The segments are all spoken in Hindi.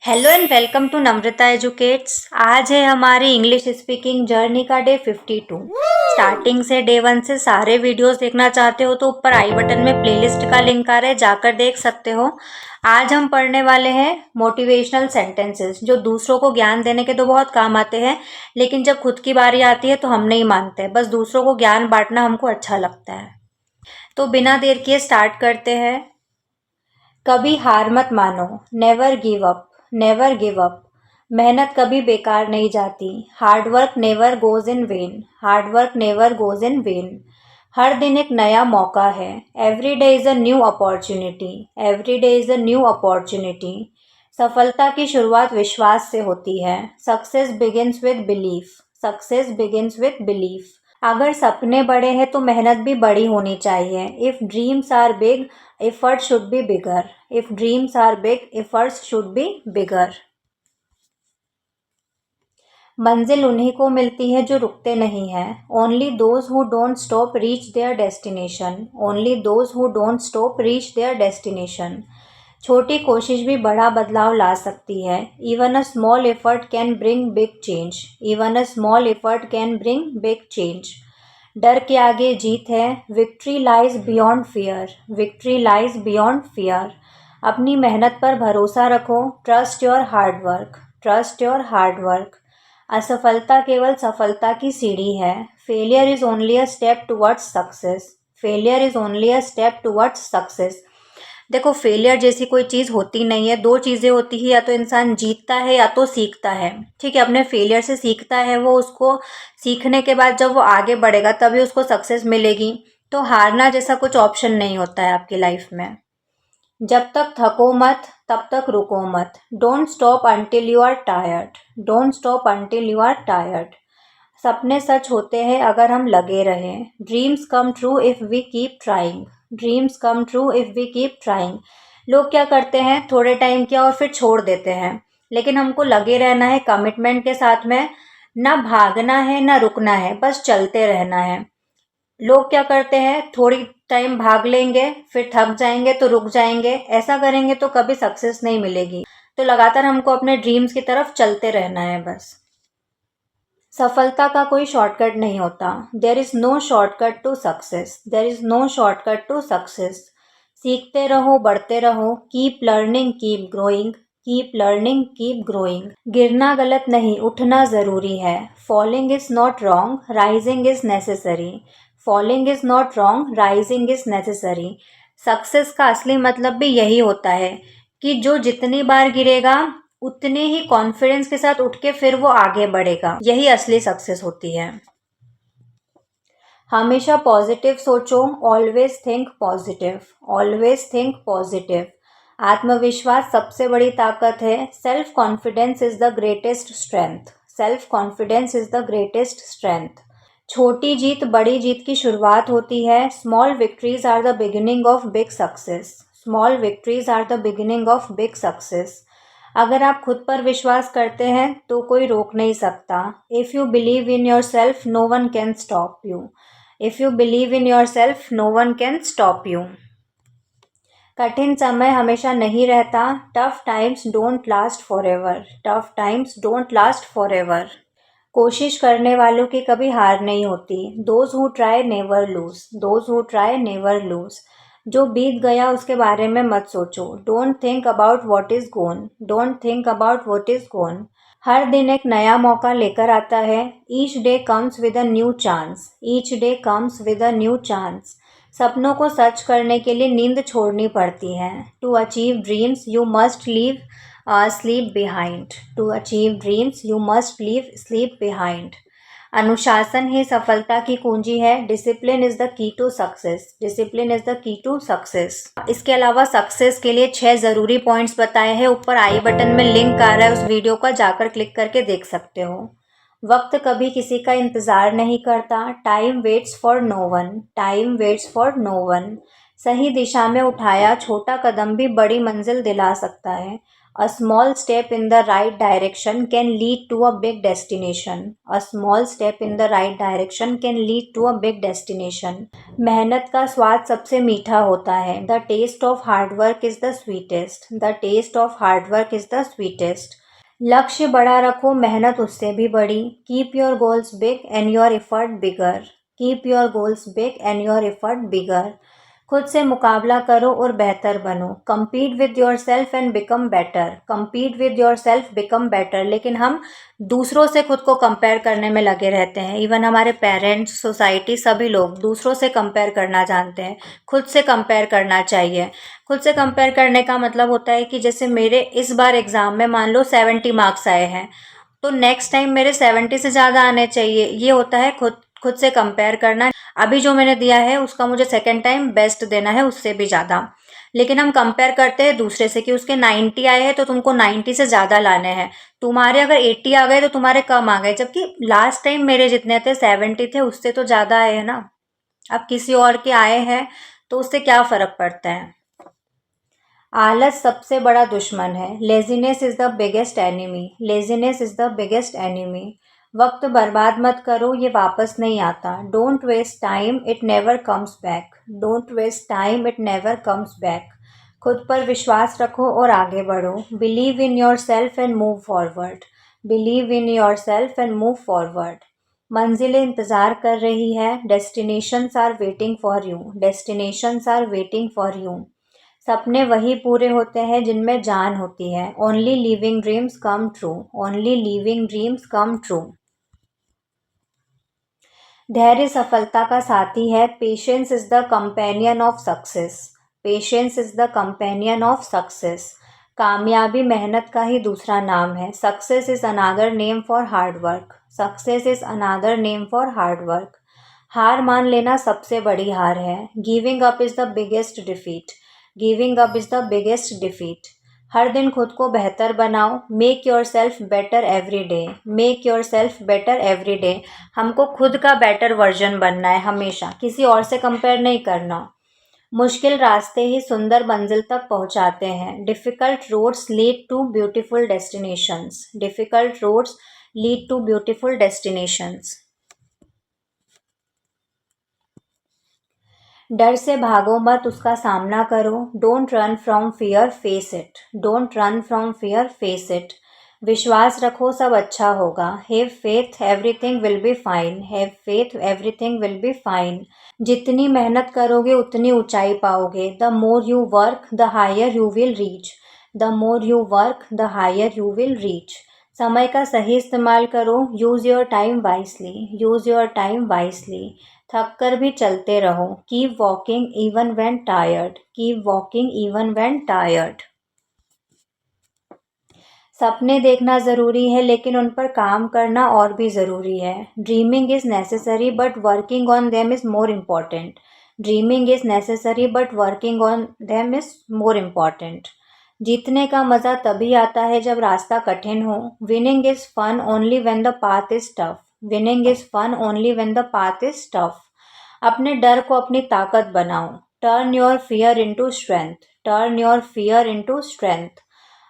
Hello and welcome to Namrata Educates. आज है हमारी इंग्लिश स्पीकिंग जर्नी का डे 52। स्टार्टिंग से डे 1 से सारे वीडियोस देखना चाहते हो तो ऊपर आई बटन में प्लेलिस्ट का लिंक आ रहा है, जाकर देख सकते हो। आज हम पढ़ने वाले हैं मोटिवेशनल सेंटेंसेस, जो दूसरों को ज्ञान देने के तो बहुत काम आते हैं, लेकिन जब खुद की बारी आती है तो हम नहीं मानते। बस दूसरों को ज्ञान बांटना हमको अच्छा लगता है। तो बिना देर किए स्टार्ट करते हैं। कभी हार मत मानो, never give up, never give up. मेहनत कभी बेकार नहीं जाती, hard work never goes in vain, hard work never goes in vain. हर दिन एक नया मौका है, every day is a new opportunity, every day is a new opportunity. सफलता की शुरुआत विश्वास से होती है, success begins with belief, success begins with belief. अगर सपने बड़े हैं तो मेहनत भी बड़ी होनी चाहिए। If dreams are big, effort should be bigger, if dreams are big, efforts should be bigger. मंजिल उन्हीं को मिलती है जो रुकते नहीं हैं। Only those who don't stop reach their destination, only those who don't stop reach their destination. छोटी कोशिश भी बड़ा बदलाव ला सकती है। Even a small effort can bring big change, even a small effort can bring big change. डर के आगे जीत है, victory lies beyond fear, victory lies beyond fear. अपनी मेहनत पर भरोसा रखो, trust your hard work, trust your hard work. असफलता केवल सफलता की सीढ़ी है, failure is only a step towards success, failure is only a step towards success. देखो, फेलियर जैसी कोई चीज़ होती नहीं है। दो चीज़ें होती है, या तो इंसान जीतता है या तो सीखता है। ठीक है, अपने फेलियर से सीखता है वो, उसको सीखने के बाद जब वो आगे बढ़ेगा तभी उसको सक्सेस मिलेगी। तो हारना जैसा कुछ ऑप्शन नहीं होता है आपकी लाइफ में। जब तक थको मत तब तक रुको मत, don't stop until you are tired, don't stop until you are tired. सपने सच होते हैं अगर हम लगे रहें, dreams come true if we keep trying, dreams come true if we keep trying. लोग क्या करते हैं, थोड़े टाइम किया और फिर छोड़ देते हैं, लेकिन हमको लगे रहना है कमिटमेंट के साथ में। ना भागना है ना रुकना है, बस चलते रहना है। लोग क्या करते हैं, थोड़ी टाइम भाग लेंगे, फिर थक जाएंगे तो रुक जाएंगे। ऐसा करेंगे तो कभी सक्सेस नहीं मिलेगी। तो लगातार हमको अपने ड्रीम्स की तरफ चलते रहना है बस। सफलता का कोई शॉर्टकट नहीं होता, there is no shortcut to success, there is no shortcut to success. सीखते रहो, बढ़ते रहो, keep learning keep growing, keep learning keep growing. गिरना गलत नहीं, उठना ज़रूरी है, falling is not wrong, rising is necessary, falling is not wrong, rising is necessary. Success का असली मतलब भी यही होता है कि जो जितनी बार गिरेगा उतने ही कॉन्फिडेंस के साथ उठ के फिर वो आगे बढ़ेगा। यही असली सक्सेस होती है। हमेशा पॉजिटिव सोचो, always think positive, always think positive. आत्मविश्वास सबसे बड़ी ताकत है, self confidence is the greatest strength, self confidence is the greatest strength. छोटी जीत बड़ी जीत की शुरुआत होती है, small victories are the beginning of big success, small victories are the beginning of big success. अगर आप खुद पर विश्वास करते हैं तो कोई रोक नहीं सकता। If you believe in yourself no one can stop you, if you believe in yourself no one can stop you. कठिन समय हमेशा नहीं रहता, tough times don't last forever, tough times don't last forever. कोशिश करने वालों की कभी हार नहीं होती, those who try never lose, those who try never lose. जो बीत गया उसके बारे में मत सोचो, don't think about what is gone, don't think about what is gone. हर दिन एक नया मौका लेकर आता है, each day comes with a new chance, each day comes with a new chance. सपनों को सच करने के लिए नींद छोड़नी पड़ती है, to achieve dreams you must leave sleep behind, to achieve dreams you must leave sleep behind. अनुशासन ही सफलता की कुंजी है, discipline is the key to success, discipline is the key to success. इसके अलावा सक्सेस के लिए 6 ज़रूरी पॉइंट्स बताए हैं, ऊपर आई बटन में लिंक आ रहा है, उस वीडियो का जाकर क्लिक करके देख सकते हो। वक्त कभी किसी का इंतज़ार नहीं करता, time waits for no one, time waits for no one. सही दिशा में उठाया छोटा कदम भी बड़ी मंजिल दिला सकता है, A small step in the right direction can lead to a big destination. A small step in the right direction can lead to a big destination. मेहनत का स्वाद सबसे मीठा होता है. The taste of hard work is the sweetest. The taste of hard work is the sweetest. लक्ष्य बड़ा रखो, मेहनत उससे भी बड़ी. Keep your goals big and your effort bigger. Keep your goals big and your effort bigger. खुद से मुकाबला करो और बेहतर बनो. Compete with yourself and become better. Compete with yourself, become better. लेकिन हम दूसरों से खुद को कंपेयर करने में लगे रहते हैं. इवन हमारे पेरेंट्स, सोसाइटी, सभी लोग दूसरों से कंपेयर करना जानते हैं. खुद से कंपेयर करना चाहिए. खुद से कंपेयर करने का मतलब होता है कि जैसे मेरे इस बार एग्ज़ाम में मान लो 70 मार्क्स आए हैं, तो नेक्स्ट टाइम मेरे 70 से ज़्यादा आने चाहिए. ये होता है खुद से कंपेयर करना. अभी जो मैंने दिया है उसका मुझे सेकेंड टाइम बेस्ट देना है, उससे भी ज़्यादा. लेकिन हम कंपेयर करते हैं दूसरे से कि उसके 90 आए हैं तो तुमको 90 से ज़्यादा लाने हैं. तुम्हारे अगर 80 आ गए तो तुम्हारे कम आ गए, जबकि लास्ट टाइम मेरे जितने थे 70 थे, उससे तो ज़्यादा आए हैं ना. अब किसी और के आए हैं तो उससे क्या फ़र्क पड़ता है. आलस सबसे बड़ा दुश्मन है. Laziness is the biggest enemy. Laziness is the biggest enemy. वक्त बर्बाद मत करो, ये वापस नहीं आता. Don't waste time, it never comes back. Don't waste time, it never comes back. खुद पर विश्वास रखो और आगे बढ़ो. Believe in yourself and move forward. Believe in yourself and move forward. मंजिलें इंतज़ार कर रही है. Destinations are waiting for you. Destinations are waiting for you. सपने वही पूरे होते हैं जिनमें जान होती है. Only living dreams come true. Only living dreams come true. धैर्य सफलता का साथी है. Patience is the companion of success. Patience is the companion of success. कामयाबी मेहनत का ही दूसरा नाम है. Success is another name for hard work. Success is another name for hard work. हार मान लेना सबसे बड़ी हार है. Giving up is the biggest defeat. Giving up is the biggest defeat. हर दिन खुद को बेहतर बनाओ. Make yourself better every day. Make yourself better every day. हमको खुद का बेटर वर्जन बनना है हमेशा, किसी और से कंपेयर नहीं करना. मुश्किल रास्ते ही सुंदर मंजिल तक पहुंचाते हैं. Difficult roads lead to beautiful destinations. Difficult roads lead to beautiful destinations. डर से भागो मत, उसका सामना करो. Don't run from fear, face it. Don't run from fear, face it. विश्वास रखो, सब अच्छा होगा. Have faith, everything will be fine. Have faith, everything will be fine. जितनी मेहनत करोगे उतनी ऊंचाई पाओगे. The more you work, the higher you will reach. The more you work, the higher you will reach. समय का सही इस्तेमाल करो. Use your time wisely. Use your time wisely. थक कर भी चलते रहो. Keep walking even when tired. Keep walking even when tired. सपने देखना ज़रूरी है लेकिन उन पर काम करना और भी ज़रूरी है. Dreaming is necessary but working on them is more important. Dreaming is necessary but working on them is more important. जीतने का मज़ा तभी आता है जब रास्ता कठिन हो. Winning is fun only when the path is tough. Winning is fun only when the path is tough. अपने डर को अपनी ताकत बनाओ. Turn your fear into strength. Turn your fear into strength.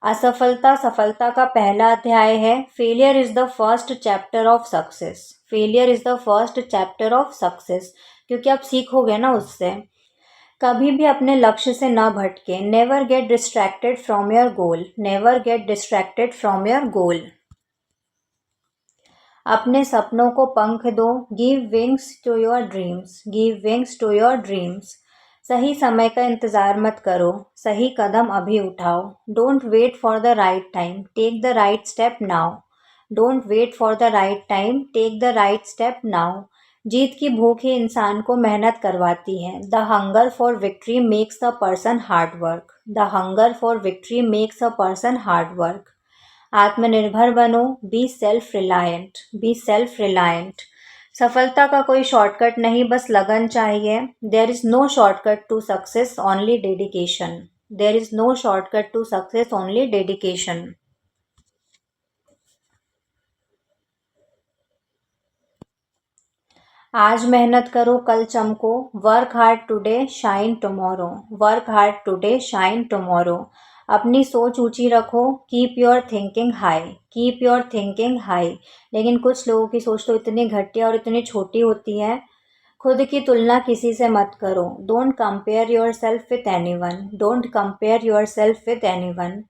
असफलता सफलता का पहला अध्याय है. Failure is the first chapter of success. Failure is the first chapter of success. क्योंकि आप सीखोगे ना उससे. कभी भी अपने लक्ष्य से न भटके. Never get distracted from your goal. Never get distracted from your goal. अपने सपनों को पंख दो. Give wings to your dreams. Give wings to your dreams. सही समय का इंतज़ार मत करो. सही कदम अभी उठाओ. Don't wait for the right time, take the right step now. Don't wait for the right time, take the right step now. जीत की भूख ही इंसान को मेहनत करवाती है. The hunger for victory makes a person hard work. The hunger for victory makes a person hard work. आत्मनिर्भर बनो. Be self reliant. Be self reliant. सफलता का कोई शॉर्टकट नहीं, बस लगन चाहिए. There is no shortcut to success, only dedication. There is no shortcut to success, only dedication. आज मेहनत करो, कल चमको. Work hard today, shine tomorrow. Work hard today, shine tomorrow. अपनी सोच ऊंची रखो, keep your thinking high, keep your thinking high. लेकिन कुछ लोगों की सोच तो इतनी घटिया और इतनी छोटी होती है। खुद की तुलना किसी से मत करो, don't compare your self with anyone, don't compare your self with anyone.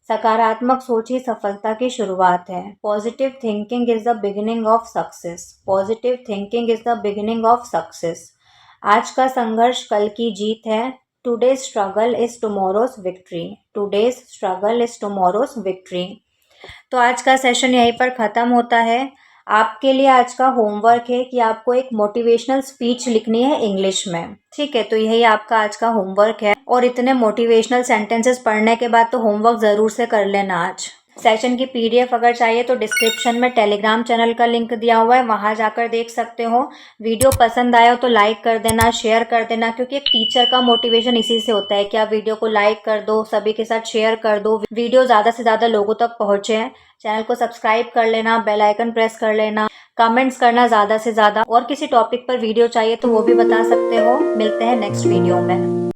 सकारात्मक सोच ही सफलता की शुरुआत है। Positive thinking is the beginning of success, positive thinking is the beginning of success. आज का संघर्ष कल की जीत है। Today's struggle is tomorrow's victory, today's struggle is tomorrow's victory. तो आज का सेशन यहीं पर ख़त्म होता है। आपके लिए आज का होमवर्क है कि आपको एक मोटिवेशनल स्पीच लिखनी है इंग्लिश में, ठीक है। तो यही आपका आज का होमवर्क है। और इतने मोटिवेशनल सेंटेंसेस पढ़ने के बाद तो होमवर्क ज़रूर से कर लेना आज। सेशन की पीडीएफ अगर चाहिए तो डिस्क्रिप्शन में टेलीग्राम चैनल का लिंक दिया हुआ है, वहाँ जाकर देख सकते हो। वीडियो पसंद आया हो तो लाइक कर देना, शेयर कर देना, क्योंकि एक टीचर का मोटिवेशन इसी से होता है कि आप वीडियो को लाइक कर दो, सभी के साथ शेयर कर दो, वीडियो ज़्यादा से ज़्यादा लोगों तक पहुँचे। चैनल को सब्सक्राइब कर लेना, बेल आइकन प्रेस कर लेना, कमेंट्स करना ज़्यादा से ज़्यादा। और किसी टॉपिक पर वीडियो चाहिए तो वो भी बता सकते हो। मिलते हैं नेक्स्ट वीडियो में।